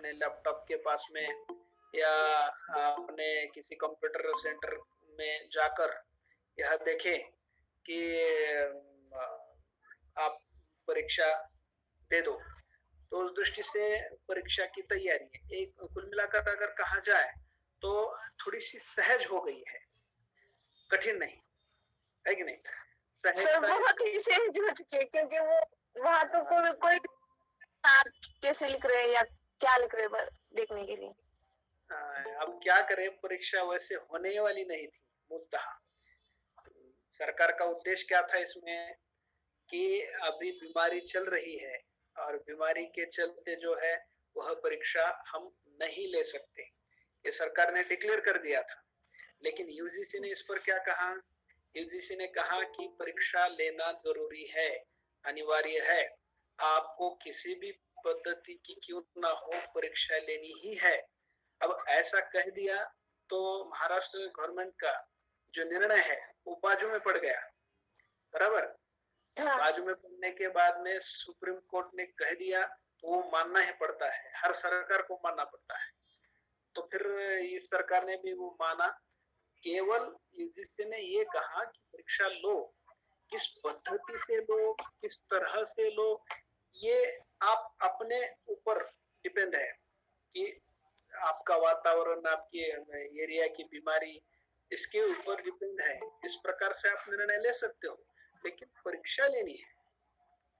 अपने लैपटॉप के पास में या अपने किसी कंप्यूटर सेंटर में जाकर यह देखें कि आप परीक्षा दे दो। तो उस दृष्टि से परीक्षा की तैयारी है एक कुल मिलाकर अगर कहा जाए तो थोड़ी-सी सहज हो गई है, कठिन नहीं, है कि नहीं? सर सहजता बहुत ही सहज हो चुकी है क्योंकि वो वहाँ तो कोई आप कैसे लिख रहे हैं या क्या लिख रहे हैं देखने के लिए। अब क्या करें परीक्षा वैसे होने वाली नहीं थी मूलतः। सरकार का उद्देश्य क्या था इसमें कि अभी बीमारी चल रही है और बीमारी के चलते जो है वह परीक्षा हम नहीं ले सकते। ये सरकार ने डिक्लेयर कर दिया था। लेकिन यूजीसी ने इस पर क्या कहा? यूजीसी ने कहा कि परीक्षा लेना जरूरी है, अनिवार्य है। आपको किसी भी पद्धति की क्यों ना हो परीक्षा लेनी ही है। अब ऐसा कह दिया तो महाराष्ट्र गवर्नमेंट का जो निर्णय है वो बाजू में पड़ गया, बराबर? हाँ। बाजू में पड़ने के बाद में सुप्रीम कोर्ट ने कह दिया तो वो मानना ही पड़ता है, हर सरकार को मानना पड़ता है। तो फिर इस सरकार ने भी वो माना। केवल यूजीसी ने ये कहा कि परीक्षा लो, किस पद्धति से लो, किस तरह से लो, ये आप अपने ऊपर डिपेंड है कि आपका वातावरण, आपके एरिया की बीमारी, इसके ऊपर डिपेंड है। इस प्रकार से आप निर्णय ले सकते हो, लेकिन परीक्षा लेनी है।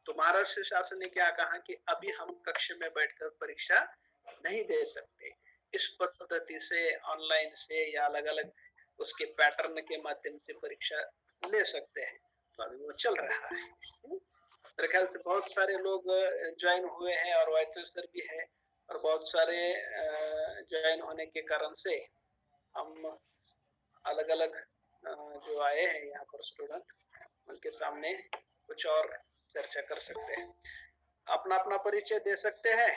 तो महाराष्ट्र शासन ने क्या कहा कि अभी हम कक्ष में बैठकर परीक्षा नहीं दे सकते। इस पद्धति से ऑनलाइन से या अलग-अलग उसके पैटर्न के माध्यम से परीक्षा ले सकते हैं। तो अभी वो चल रहा है। मेरे ख्याल से बहुत सारे लोग ज्वाइन हुए हैं और वाइस चांसलर भी है और बहुत सारे ज्वाइन होने के कारण से हम अलग-अलग जो आए हैं यहाँ पर स्टूडेंट, उनके सामने कुछ और चर्चा कर सकते हैं। अपना-अपना परिचय दे सकते हैं।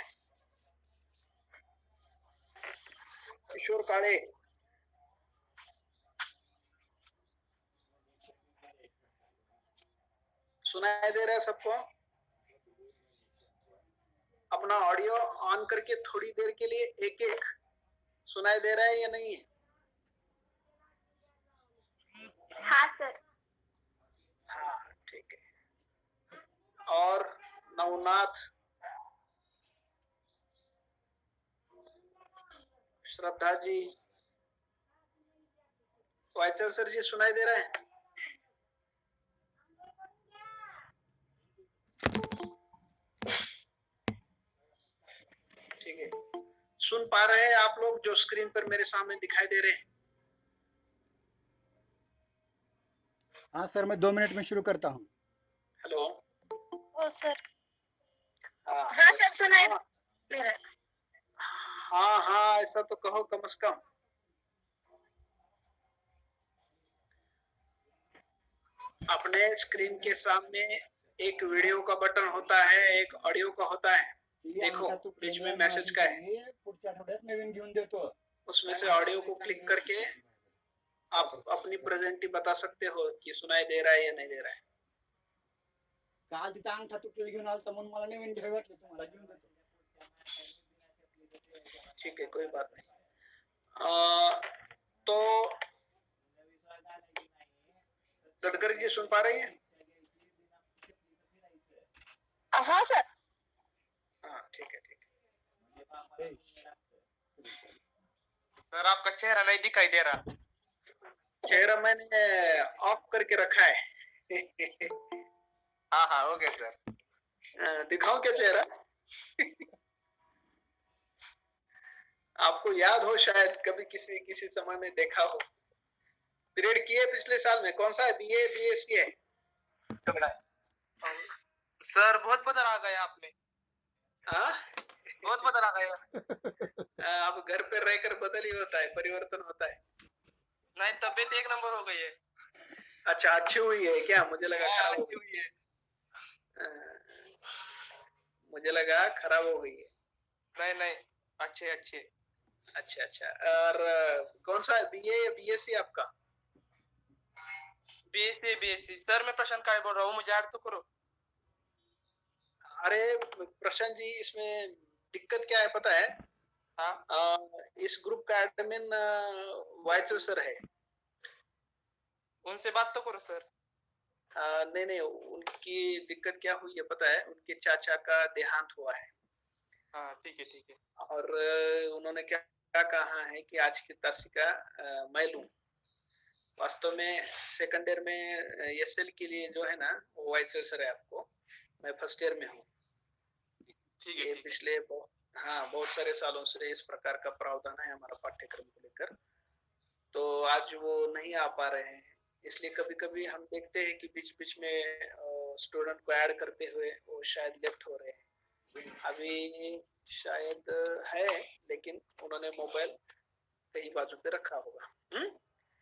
किशोर काळे। सुनाई दे रहा है सबको? अपना ऑडियो ऑन करके थोड़ी देर के लिए एक-एक सुनाई दे रहा है या नहीं? हाँ सर। हाँ, ठीक है। और नवनाथ, श्रद्धा जी, वाइचल सर जी सुनाई दे रहा है? ठीक है। सुन पा रहे हैं आप लोग जो स्क्रीन पर मेरे सामने दिखाई दे रहे हैं? हाँ सर, मैं 2 मिनट में शुरू करता हूँ। हेलो। ओ सर। हाँ सर सुनाई दे रहा है। हाँ, ऐसा तो कहो कम से कम। अपने स्क्रीन के सामने एक वीडियो का बटन होता है, एक ऑडियो का होता है। देखो बीच में मैसेज का है, उसमें से ऑडियो को क्लिक करके आप अपनी प्रेजेंटी बता सकते हो कि सुनाई दे रहा है या नहीं दे रहा है। काल तिथं अंगठा तुटलेला घेऊन आलता म्हणून मला नवीन घ्यावे वाटलं, तुम्हाला घेऊन देतो। ठीक है, कोई बात नहीं। तो गडकरी जी सुन पा रही हैं? हाँ सर। हाँ, ठीक है। सर आपका चेहरा नहीं दिखाई दे रहा। चेहरा मैंने ऑफ करके रखा है। हाँ ओके सर। दिखाऊं क्या चेहरा? आपको याद हो शायद कभी किसी समय में देखा हो। पीरियड किए पिछले साल में, कौन सा है? बीए बीएससी है? सर बहुत बदल आ गया आपने। हाँ, बहुत बदल आ गया। अब घर पे रहकर बदल ही होता है, परिवर्तन होता है। नहीं, तबीयत एक नंबर हो गई है। अच्छा, अच्छी हुई है क्या? मुझे लगा खराब हो गई है। मुझे लगा खराब हो गई है। नहीं, अच्छे। अच्छा। और कौन सा बीए या बीएससी आपका? बीएससी। सर मैं प्रशांत काळे बोल रहा हूँ, मुझे ऐड तो करो। अरे प्रशांत जी, इसमें दिक्कत क्या है पता है? हाँ, इस ग्रुप का एडमिन वाइचर सर है। उनसे बात तो करो सर। नहीं नहीं, उनकी दिक्कत क्या हुई है पता है? उनके चाचा का देहांत हुआ है हाँ ठीक है ठीक है। और उन्होंने क्या क्या कहा है कि आज की तासिका मैं लूं। वास्तव में सेकंड ईयर में एसएल के लिए जो है ना वो वाइस चांसलर है आपको, मैं फर्स्ट ईयर में हूँ। ठीक है ये ठीक है। पिछले बहुत सारे सालों से इस प्रकार का प्रावधान है हमारा पाठ्यक्रम को लेकर, तो आज वो नहीं आ पा रहे हैं। इसलिए कभी कभी हम देखते हैं कि बीच बीच में स्टूडेंट को ऐड करते हुए वो शायद लेफ्ट हो रहे हैं। अभी शायद है, लेकिन उन्होंने मोबाइल कहीं बाजू पे रखा होगा।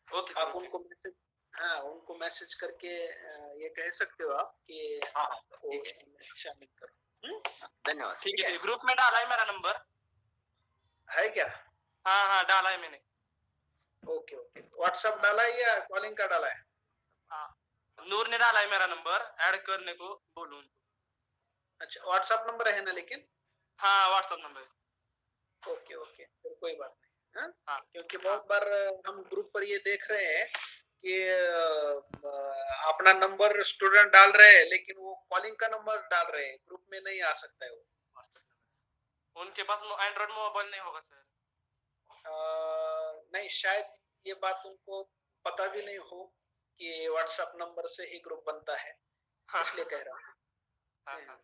ओके सर आप ओके। उनको मैसेज, हाँ उनको मैसेज करके ये कह सकते हो आप कि हाँ वो ठीक है। शामिल करो। धन्यवाद। ठीक है, ग्रुप में डाला है मेरा नंबर। है क्या? हाँ हाँ डाला है मैंने। ओके ओके, व्हाट्सएप डाला है या कॉलिंग का डाला है? हाँ, नूर ने डाला है मेरा नंबर, ऐड करने को बोलूं। अच्छा, व्हाट्सएप नंबर है ना लेकिन? हाँ व्हाट्सएप नंबर। ओके ओके, फिर कोई बात नहीं। हाँ, हाँ क्योंकि बहुत बार हम ग्रुप पर ये देख रहे हैं कि अपना नंबर स्टूडेंट डाल रहे हैं लेकिन वो कॉलिंग का नंबर डाल रहे हैं, ग्रुप में नहीं आ सकता है वो। उनके पास एंड्रॉइड मोबाइल नहीं होगा सर। नहीं, शायद ये बात उनको पता भी नहीं हो कि व्हाट्सएप नंबर से ही ग्रुप बनता है, हाँ इसलिए कह रहा हूँ। हाँ हाँ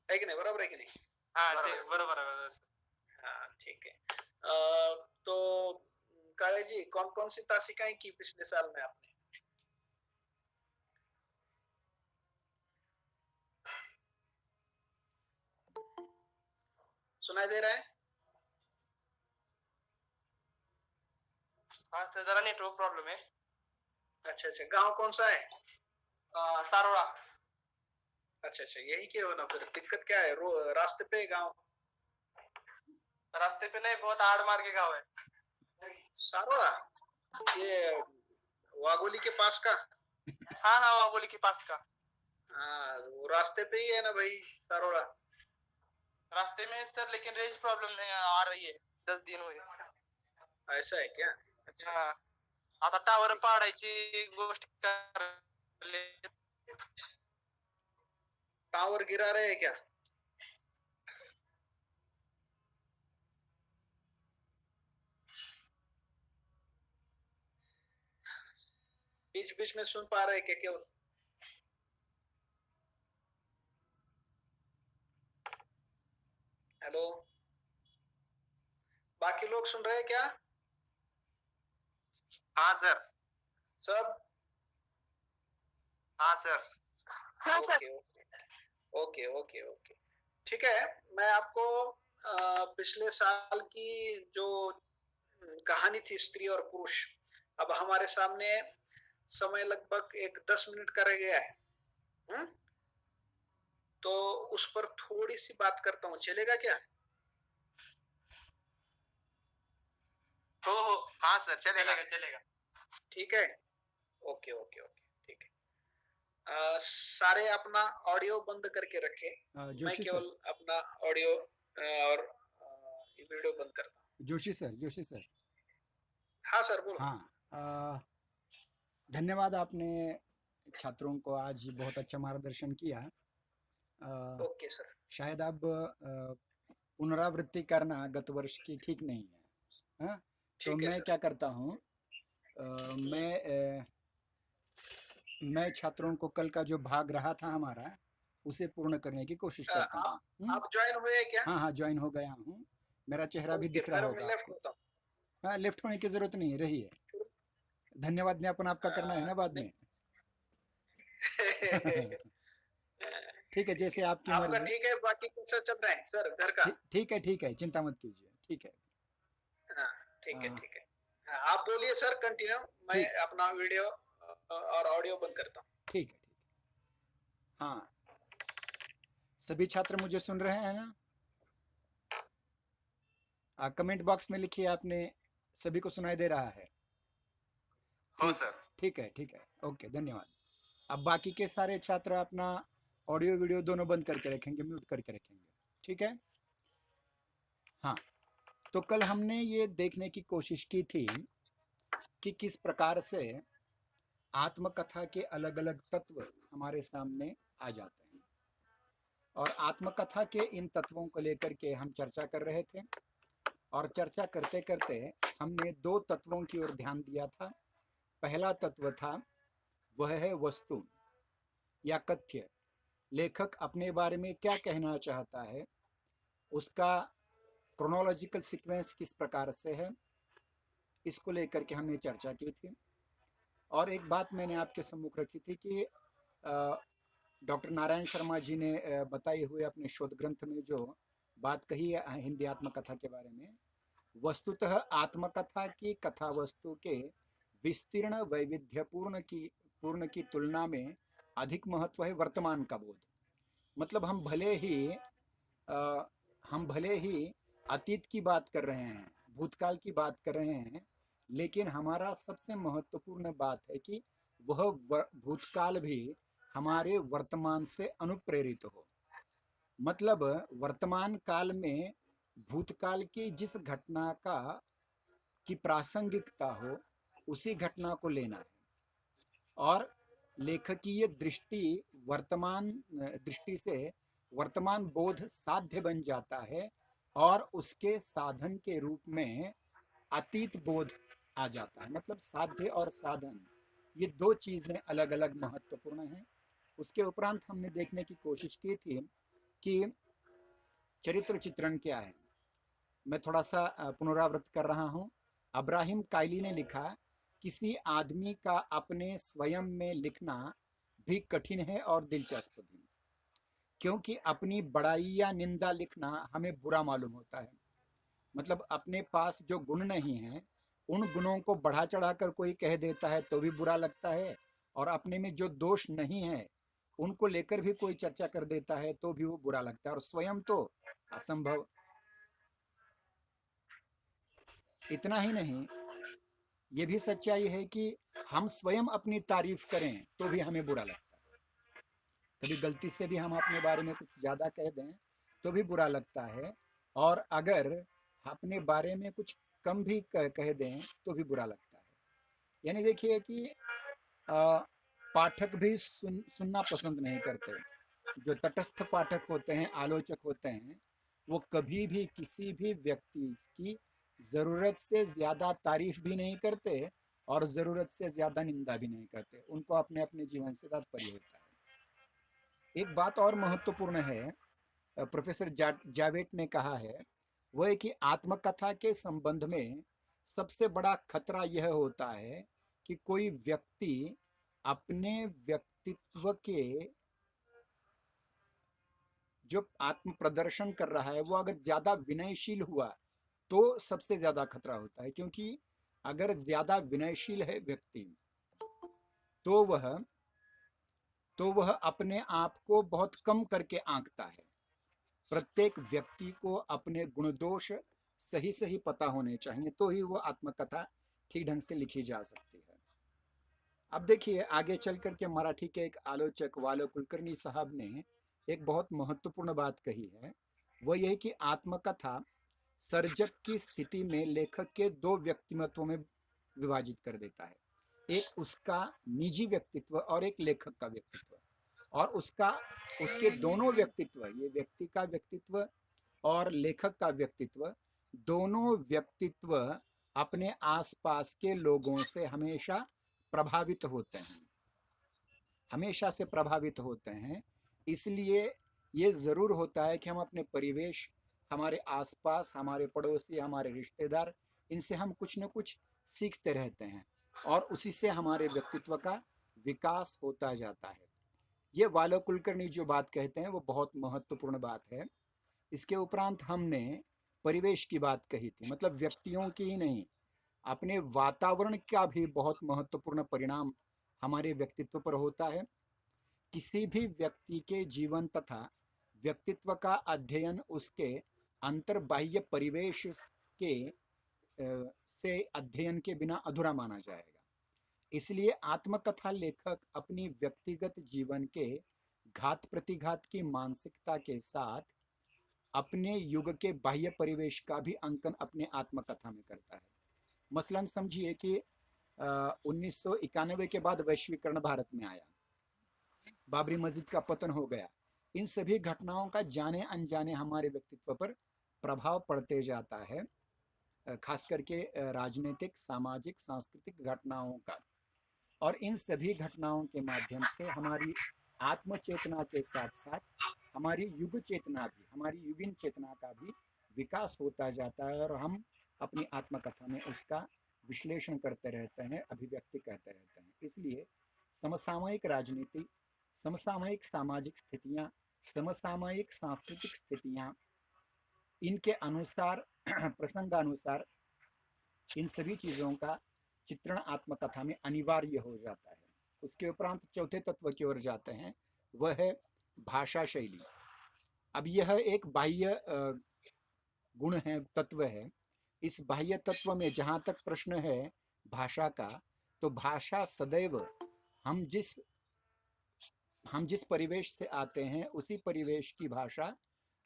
है कि नहीं? बराबर है कि नहीं? हाँ ठीक बराबर है सर। हाँ ठीक है। तो काळे जी, कौन कौन सी तासिकाएं की पिछले साल में आपने? सुनाई दे रहा है? हाँ सर जरा नेटवर्क प्रॉब्लम है। अच्छा अच्छा, गांव कौन सा है? सारोड़ा। अच्छा अच्छा, यही के हो ना, फिर दिक्कत क्या है? रास्ते पे गांव? रास्ते पे नहीं, बहुत आड़ मार के गाँव है। सारोड़ा, ये वागोली के पास का? हाँ हाँ वागोली के पास का। हाँ, वो रास्ते पे ही है ना भाई सारोड़ा। रास्ते में सर, लेकिन रेंज प्रॉब्लम नहीं आ रही है, 10 दिन हुए। ऐसा है क्या? अच्छा हाँ, आता टावर पाडायची गोष्ट करले। टावर गिरा रहे हैं क्या? बीच बीच में सुन पा रहे हैं क्या केवल? हेलो, बाकी लोग सुन रहे हैं क्या? हाँ सर। सब? हाँ सर। हाँ sir. Okay okay okay okay okay, ठीक है। मैं आपको पिछले साल की जो कहानी थी स्त्री और पुरुष, अब हमारे सामने समय लगभग एक 10 मिनट का रह गया है। तो उस पर थोड़ी सी बात करता हूँ, चलेगा क्या? हो हाँ सर चलेगा चलेगा। ठीक है, ओके ओके ओके, ठीक है। सारे अपना ऑडियो बंद करके रखे। मैं जोशी केवल सर, अपना ऑडियो और ये वीडियो बंद करता हूँ। जोशी सर। हाँ सर, बोलो। हाँ, धन्यवाद, आपने छात्रों को आज बहुत अच्छा मार्गदर्शन किया। Okay sir. शायद अब पुनरावृत्ति करना गत वर्ष की ठीक नहीं है। हाँ, तो ठीक है मैं सर। क्या करता हूँ, मैं छात्रों को कल का जो भाग रहा था हमारा, उसे पूर्ण करने की कोशिश करता हूँ। आप ज्वाइन हुए क्या? हाँ, ज्वाइन हो गया हूँ। मेरा चेहरा भी ओके, दिख रहा फिर होगा मैं लेफ्ट आपको। होता हूँ। हाँ, लेफ्ट होने की जरूरत नहीं रही है। धन्यवाद ज्ञापन आपका करना है ना बाद में। ठीक है, जैसे आपकी आपका मर्जी। ठीक है, बाकी कैसा चल रहा है सर घर का? ठीक है, चिंता मत कीजिए। ठीक है। हाँ ठीक है हाँ, ठीक है। हाँ, आप बोलिए सर, कंटिन्यू। मैं ठीक अपना वीडियो और ऑडियो बंद करता हूँ। ठीक है। हाँ, सभी छात्र मुझे सुन रहे हैं ना? कमेंट बॉक्स में लिखिए, आपने सभी को सुनाई दे रहा है? हो सर। ठीक है। ओके, धन्यवाद। अब बाकी के सारे छात्र अपना ऑडियो वीडियो दोनों बंद करके रखेंगे, म्यूट करके रखेंगे। ठीक है। हाँ, तो कल हमने ये देखने की कोशिश की थी कि किस प्रकार से आत्मकथा के अलग अलग तत्व हमारे सामने आ जाते हैं, और आत्मकथा के इन तत्वों को लेकर के हम चर्चा कर रहे थे। और चर्चा करते करते हमने दो तत्वों की ओर ध्यान दिया था। पहला तत्व था वह है वस्तु या कथ्य। लेखक अपने बारे में क्या कहना चाहता है, उसका क्रोनोलॉजिकल सीक्वेंस किस प्रकार से है, इसको लेकर के हमने चर्चा की थी। और एक बात मैंने आपके सम्मुख रखी थी कि डॉक्टर नारायण शर्मा जी ने बताए हुए अपने शोध ग्रंथ में जो बात कही है हिंदी आत्मकथा के बारे में, वस्तुतः आत्मकथा की कथा वस्तु के विस्तीर्ण वैविध्यपूर्ण की तुलना में अधिक महत्व है वर्तमान का बोध। मतलब हम भले ही अतीत की बात कर रहे हैं, भूतकाल की बात कर रहे हैं, लेकिन हमारा सबसे महत्वपूर्ण बात है कि वह भूतकाल भी हमारे वर्तमान से अनुप्रेरित हो। मतलब वर्तमान काल में भूतकाल की जिस घटना की प्रासंगिकता हो, उसी घटना को लेना है। और लेखकीय दृष्टि से वर्तमान बोध साध्य बन जाता है, और उसके साधन के रूप में अतीत बोध आ जाता है। मतलब साध्य और साधन, ये दो चीजें अलग अलग महत्वपूर्ण हैं। उसके उपरांत हमने देखने की कोशिश की थी कि चरित्र चित्रण क्या है। मैं थोड़ा सा पुनरावृत्त कर रहा हूं। अब्राहिम कायली ने लिखा, किसी आदमी का अपने स्वयं में लिखना भी कठिन है और दिलचस्प भी, क्योंकि अपनी बड़ाई या निंदा लिखना हमें बुरा मालूम होता है। मतलब अपने पास जो गुण नहीं है, उन गुणों को बढ़ा चढ़ा कर कोई कह देता है तो भी बुरा लगता है, और अपने में जो दोष नहीं है उनको लेकर भी कोई चर्चा कर देता है तो भी वो बुरा लगता है, और स्वयं तो असंभव। इतना ही नहीं, ये भी सच्चाई है कि हम स्वयं अपनी तारीफ करें तो भी हमें बुरा लगता है। कभी गलती से भी हम अपने बारे में कुछ ज्यादा कह दें तो भी बुरा लगता है, और अगर अपने बारे में कुछ कम भी कह दें तो भी बुरा लगता है। यानी देखिए कि पाठक भी सुनना पसंद नहीं करते। जो तटस्थ पाठक होते हैं, आलोचक होते हैं, वो कभी भी किसी भी व्यक्ति की जरूरत से ज्यादा तारीफ भी नहीं करते और जरूरत से ज्यादा निंदा भी नहीं करते। उनको अपने अपने जीवन से तात्पर्य होता है। एक बात और महत्वपूर्ण है, प्रोफेसर जावेट ने कहा है, वो है कि आत्मकथा के संबंध में सबसे बड़ा खतरा यह होता है कि कोई व्यक्ति अपने व्यक्तित्व के जो आत्म प्रदर्शन कर रहा है वो अगर ज्यादा विनयशील हुआ तो सबसे ज्यादा खतरा होता है। क्योंकि अगर ज्यादा विनयशील है व्यक्ति तो वह अपने आप को बहुत कम करके आंकता है। प्रत्येक व्यक्ति को अपने गुण दोष सही सही पता होने चाहिए, तो ही वो आत्मकथा ठीक ढंग से लिखी जा सकती है। अब देखिए, आगे चल करके मराठी के एक आलोचक वालो कुलकर्णी साहब ने एक बहुत महत्वपूर्ण बात कही है। वो ये कि आत्मकथा सर्जक की स्थिति में लेखक के दो व्यक्तिमत्वों में विभाजित कर देता है। एक उसका निजी व्यक्तित्व और एक लेखक का व्यक्तित्व। और उसके दोनों व्यक्तित्व, ये व्यक्ति का व्यक्तित्व और लेखक का व्यक्तित्व, दोनों व्यक्तित्व अपने आसपास के लोगों से हमेशा प्रभावित होते हैं, हमेशा से प्रभावित होते हैं। इसलिए ये जरूर होता है कि हम अपने परिवेश, हमारे आसपास, हमारे पड़ोसी, हमारे रिश्तेदार, इनसे हम कुछ न कुछ सीखते रहते हैं, और उसी से हमारे व्यक्तित्व का विकास होता जाता है। ये वालो कुलकर्णी जो बात कहते हैं वो बहुत महत्वपूर्ण बात है। इसके उपरांत हमने परिवेश की बात कही थी। मतलब व्यक्तियों की ही नहीं, अपने वातावरण का भी बहुत महत्वपूर्ण परिणाम हमारे व्यक्तित्व पर होता है। किसी भी व्यक्ति के जीवन तथा व्यक्तित्व का अध्ययन उसके अंतर्बाह्य परिवेश के से अध्ययन के बिना अधूरा माना जाएगा। इसलिए आत्मकथा लेखक अपनी व्यक्तिगत जीवन के घात प्रतिघात की मानसिकता के साथ अपने युग के बाह्य परिवेश का भी अंकन अपने आत्मकथा में करता है। मसलन समझिए कि 1991 के बाद वैश्वीकरण भारत में आया, बाबरी मस्जिद का पतन हो गया। इन सभी घटनाओं का जाने अनजाने हमारे व्यक्तित्व पर प्रभाव पड़ते जाता है, खास करके राजनीतिक, सामाजिक, सांस्कृतिक घटनाओं का। और इन सभी घटनाओं के माध्यम से हमारी आत्मचेतना के साथ साथ हमारी युग चेतना भी, हमारी युगीन चेतना का भी विकास होता जाता है और हम अपनी आत्मकथा में उसका विश्लेषण करते रहते हैं, अभिव्यक्ति करते रहते हैं। इसलिए समसामयिक राजनीति, समसामयिक सामाजिक स्थितियाँ, समसामयिक सांस्कृतिक स्थितियाँ, इनके अनुसार प्रसंगानुसार इन सभी चीज़ों का चित्रण आत्मकथा में अनिवार्य हो जाता है। उसके उपरांत चौथे तत्व की ओर जाते हैं, वह है भाषा शैली। अब यह एक बाह्य गुण है, तत्व है। इस बाह्य तत्व में जहाँ तक प्रश्न है भाषा का, तो भाषा सदैव हम जिस परिवेश से आते हैं उसी परिवेश की भाषा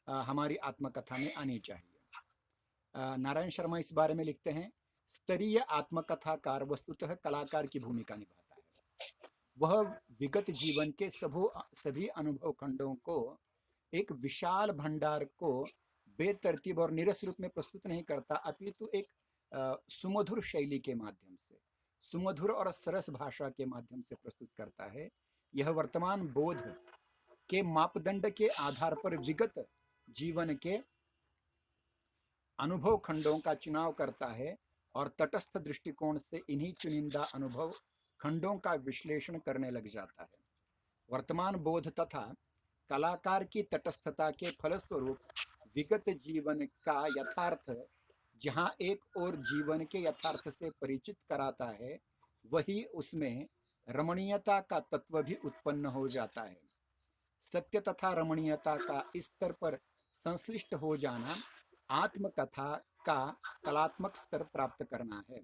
हमारी आत्मकथा में आनी चाहिए। नारायण शर्मा इस बारे में लिखते हैं, स्तरीय आत्मकथाकार वस्तुतः कलाकार की भूमिका निभाता है। वह विगत जीवन के सभी अनुभव खंडों को, एक विशाल भंडार को बेतरतीब और नीरस रूप में प्रस्तुत नहीं करता, अपितु एक सुमधुर शैली के माध्यम से, सुमधुर और सरस भाषा के माध्यम से प्रस्तुत करता है। यह वर्तमान बोध के मापदंड के आधार पर विगत जीवन के अनुभव खंडों का चुनाव करता है और तटस्थ दृष्टिकोण से इन्हीं चुनिंदा अनुभव खंडों का विश्लेषण करने लग जाता है। वर्तमान बोध तथा कलाकार की तटस्थता के फलस्वरूप विगत जीवन का यथार्थ, जहाँ एक और जीवन के यथार्थ से परिचित कराता है, वही उसमें रमणीयता का तत्व भी उत्पन्न हो जाता है। सत्य तथा रमणीयता का इस स्तर पर संश्लिष्ट हो जाना आत्मकथा का कलात्मक स्तर प्राप्त करना है।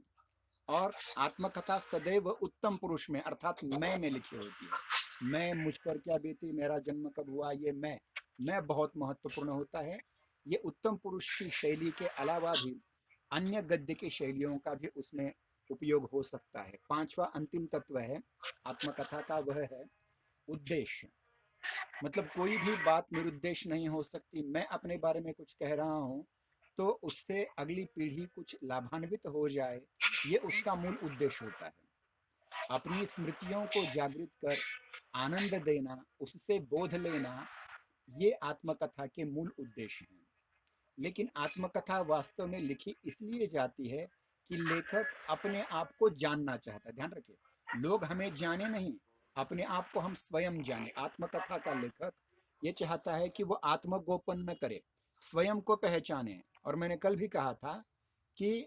और आत्मकथा सदैव उत्तम पुरुष में अर्थात मैं में लिखी होती है। मैं, मुझ पर क्या बीती, मेरा जन्म कब हुआ, ये मैं बहुत महत्वपूर्ण होता है। ये उत्तम पुरुष की शैली के अलावा भी अन्य गद्य की शैलियों का भी उसमें उपयोग हो सकता है। पांचवा अंतिम तत्व है आत्मकथा का, वह है उद्देश्य। मतलब कोई भी बात निरुद्देश्य नहीं हो सकती। मैं अपने बारे में कुछ कह रहा हूँ तो उससे अगली पीढ़ी कुछ लाभान्वित हो जाए, ये उसका मूल उद्देश्य होता है। अपनी स्मृतियों को जागृत कर आनंद देना, उससे बोध लेना, ये आत्मकथा के मूल उद्देश्य हैं। लेकिन आत्मकथा वास्तव में लिखी इसलिए जाती है कि लेखक अपने आप को जानना चाहता है। ध्यान रखिए, लोग हमें जाने नहीं, अपने आप को हम स्वयं जाने। आत्मकथा का लेखक ये चाहता है कि वो आत्मगोपन न करे, स्वयं को पहचाने। और मैंने कल भी कहा था कि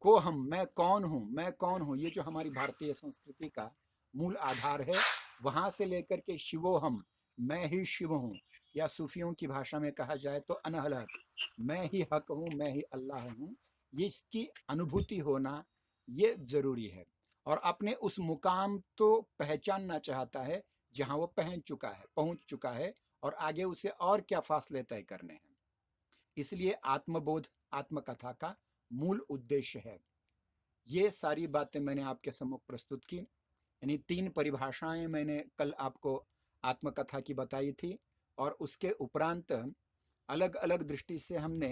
को हम, मैं कौन हूँ, ये जो हमारी भारतीय संस्कृति का मूल आधार है, वहाँ से लेकर के शिवोहम, मैं ही शिव हूँ, या सूफियों की भाषा में कहा जाए तो अनहल हक, मैं ही हक हूँ, मैं ही अल्लाह हूँ, ये इसकी अनुभूति होना ये जरूरी है। और अपने उस मुकाम तो पहचानना चाहता है जहाँ वो पहुँच चुका है, और आगे उसे और क्या फासले तय करने हैं। इसलिए आत्मबोध आत्मकथा का मूल उद्देश्य है। ये सारी बातें मैंने आपके सम्मुख प्रस्तुत की, यानी 3 परिभाषाएं मैंने कल आपको आत्मकथा की बताई थी। और उसके उपरांत अलग अलग दृष्टि से हमने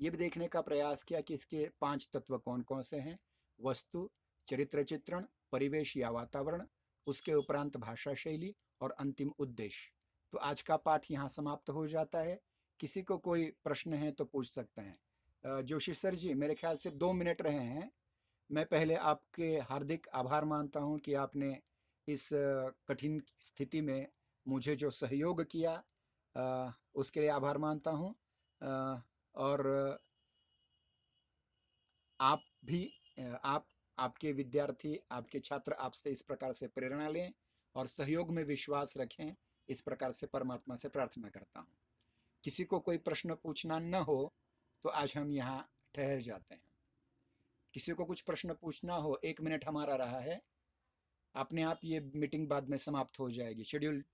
ये भी देखने का प्रयास किया कि इसके 5 तत्व कौन कौन से हैं: वस्तु, चरित्र चित्रण, परिवेश या वातावरण, उसके उपरांत भाषा शैली, और अंतिम उद्देश्य। तो आज का पाठ यहाँ समाप्त हो जाता है। किसी को कोई प्रश्न है तो पूछ सकते हैं। जोशी सर जी, मेरे ख्याल से 2 मिनट रहे हैं। मैं पहले आपके हार्दिक आभार मानता हूं कि आपने इस कठिन स्थिति में मुझे जो सहयोग किया, उसके लिए आभार मानता हूं। और आप भी, आपके विद्यार्थी, आपके छात्र आपसे इस प्रकार से प्रेरणा लें और सहयोग में विश्वास रखें, इस प्रकार से परमात्मा से प्रार्थना करता हूं। किसी को कोई प्रश्न पूछना न हो तो आज हम यहाँ ठहर जाते हैं। किसी को कुछ प्रश्न पूछना हो, 1 मिनट हमारा रहा है, अपने आप ये मीटिंग बाद में समाप्त हो जाएगी।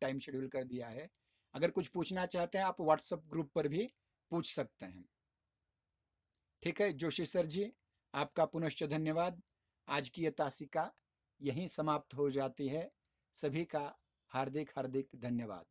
टाइम शेड्यूल कर दिया है। अगर कुछ पूछना चाहते हैं आप व्हाट्सएप ग्रुप पर भी पूछ सकते हैं। ठीक है जोशी सर जी, आपका पुनश्च धन्यवाद। आज की ये तासिका यहीं समाप्त हो जाती है। सभी का हार्दिक हार्दिक धन्यवाद।